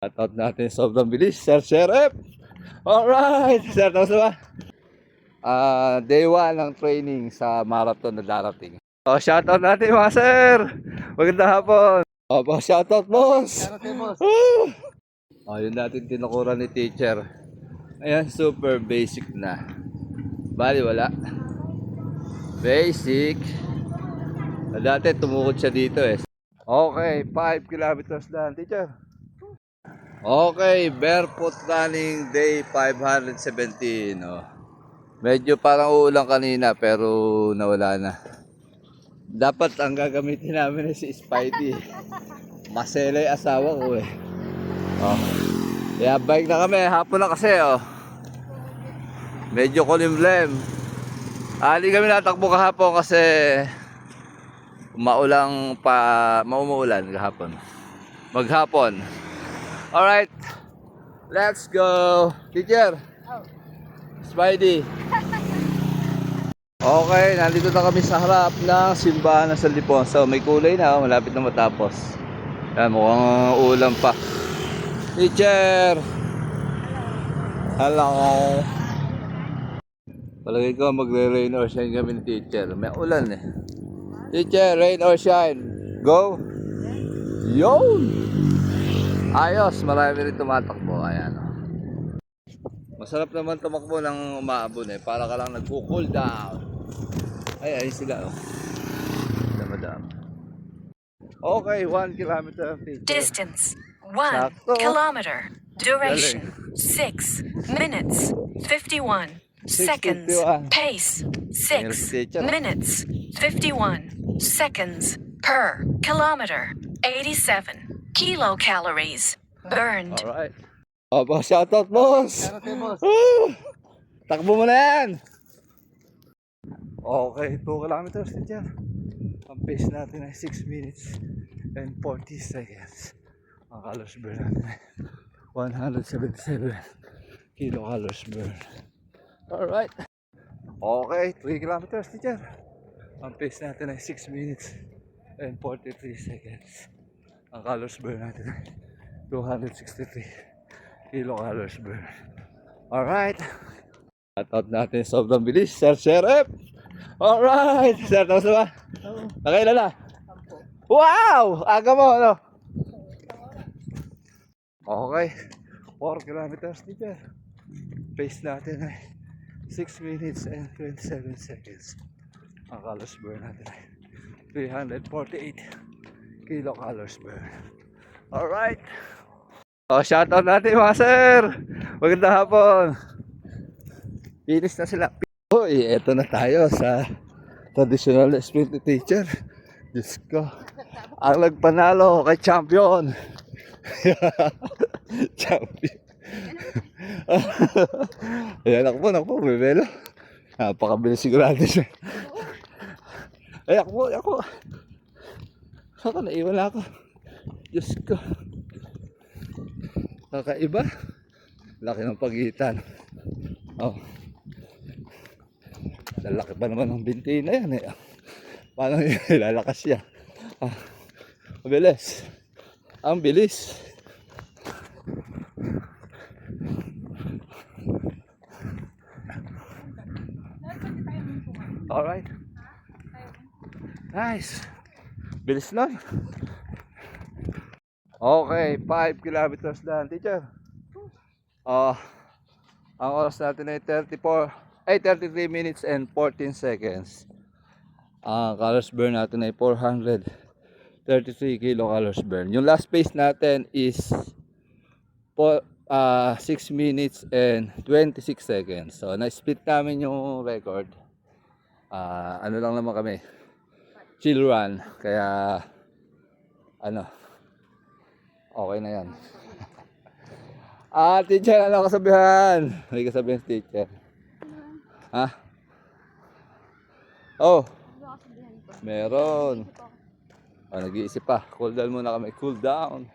Shoutout natin sobrang bilis, Sir Sheriff. Alright, Sir, tapos ba? Day 1 ng training sa marathon na darating. Shoutout natin mga sir. Magandang hapon. Shoutout boss. Yun natin tinukuran ni teacher. Ayan, super basic na. Bali wala. Basic. Dati tumukod siya dito eh. Okay, 5 kilometers lang, teacher. Okay, barefoot running day 517. Medyo parang uulan kanina pero nawala na. Dapat ang gagamitin namin si Spidey. Maselay asawa ko eh. Kaya bike na kami, hapon na kasi Medyo kulimlem. Hindi kami natakbo kahapon kasi maumuulan kahapon. Maghapon. Alright, let's go. Teacher, Spidey. Okay, nandito na kami sa harap ng simbahan ng San Ildefonso. May kulay na, malapit na matapos. Yan, mukhang ulan pa. Teacher! Hello! Palagay ko magre-rain or shine kami ni teacher. May ulan eh. Teacher, rain or shine. Go! Yun! Ayos, marami rin tumatakbo. Ayan. Masarap naman tumakbo ng umaabon eh. Para ka lang nagko-cool down. Ay sila Madam. Okay, 1 kilometer. Distance 1 kilometer. Duration 6 minutes 51 seconds. Pace 6 minutes 51 seconds per kilometer. 87 kilocalories burned. Alright. Shoutout boss. Takbo mo na yan. Okay, 2 kilometers teacher. Ang pace natin ay 6 minutes and 40 seconds. Ang calories burn natin ay 177 kilocalories burn. Alright. Okay, 3 kilometers teacher. Ang pace natin ay 6 minutes and 43 seconds. Ang calories burn natin ay 263 kilocalories burn. Alright. Shoutout natin sobrang bilis, Sir Sheriff. Alright, Sir, tapos na ba? Nakailan na? Wow! Aga mo, ano? Okay, 4 kilometers teacher. Pace natin ay 6 minutes and 27 seconds. Ang calories burn natin ay 348 kilocalories burn. Alright. Shoutout natin mga sir. Magandang hapon. Finish na sila. Eto na tayo sa traditional sprint teacher. Diyos ko. Ang nagpanalo kay champion. Champion. Ayan ako, bebelo. Napakabilis sigurado siya. Ay, ako. Saka naiwan ako. Diyos ko. Kakaiba. Laki ng pagitan. Lalaki pa naman ng binti na yan eh. Paano ilalakas siya? Mabilis. Ang bilis. Alright. Nice. Bilis lang. Okay, 5 kilometers lang, teacher. Ang oras natin ay 33 minutes and 14 seconds. Calories burn natin ay 433 kilocalories burn. Yung last pace natin is 6 minutes and 26 seconds. So na-split namin yung record. Ano lang naman kami, chill run. Kaya okay na yan. Teacher, ano kasabihan? May kasabihan si teacher. Meron. Nag-iisip pa. Cool down muna kami. Cool down.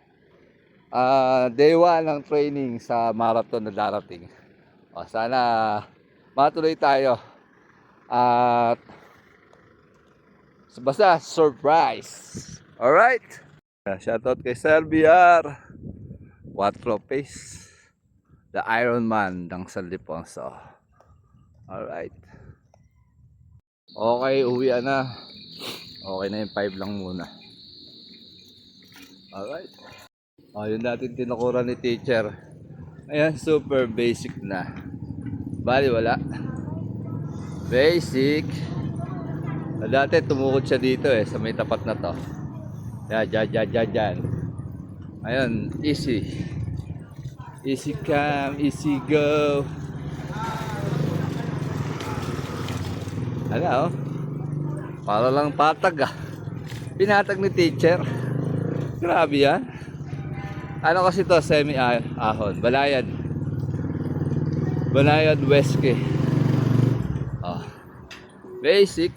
Day 1 ng training sa marathon na darating. Sana matuloy tayo. At basta surprise. Alright. Shoutout kay Sir BR. 4 pace. The Iron Man ng San Liponso. Alright. Okay, uwi na. Okay na yung 5 lang muna. Alright. O, yun natin tinukuran ni teacher. Ayan, super basic na. Bali, wala. Basic. Dati tumukod siya dito sa may tapat na to. Yan. Ayun, easy. Easy come, easy go. Ano, para lang patag Pinatag ni teacher. Grabe yan. Ano kasi to, semi-ahon. Balayad Westke. Basic.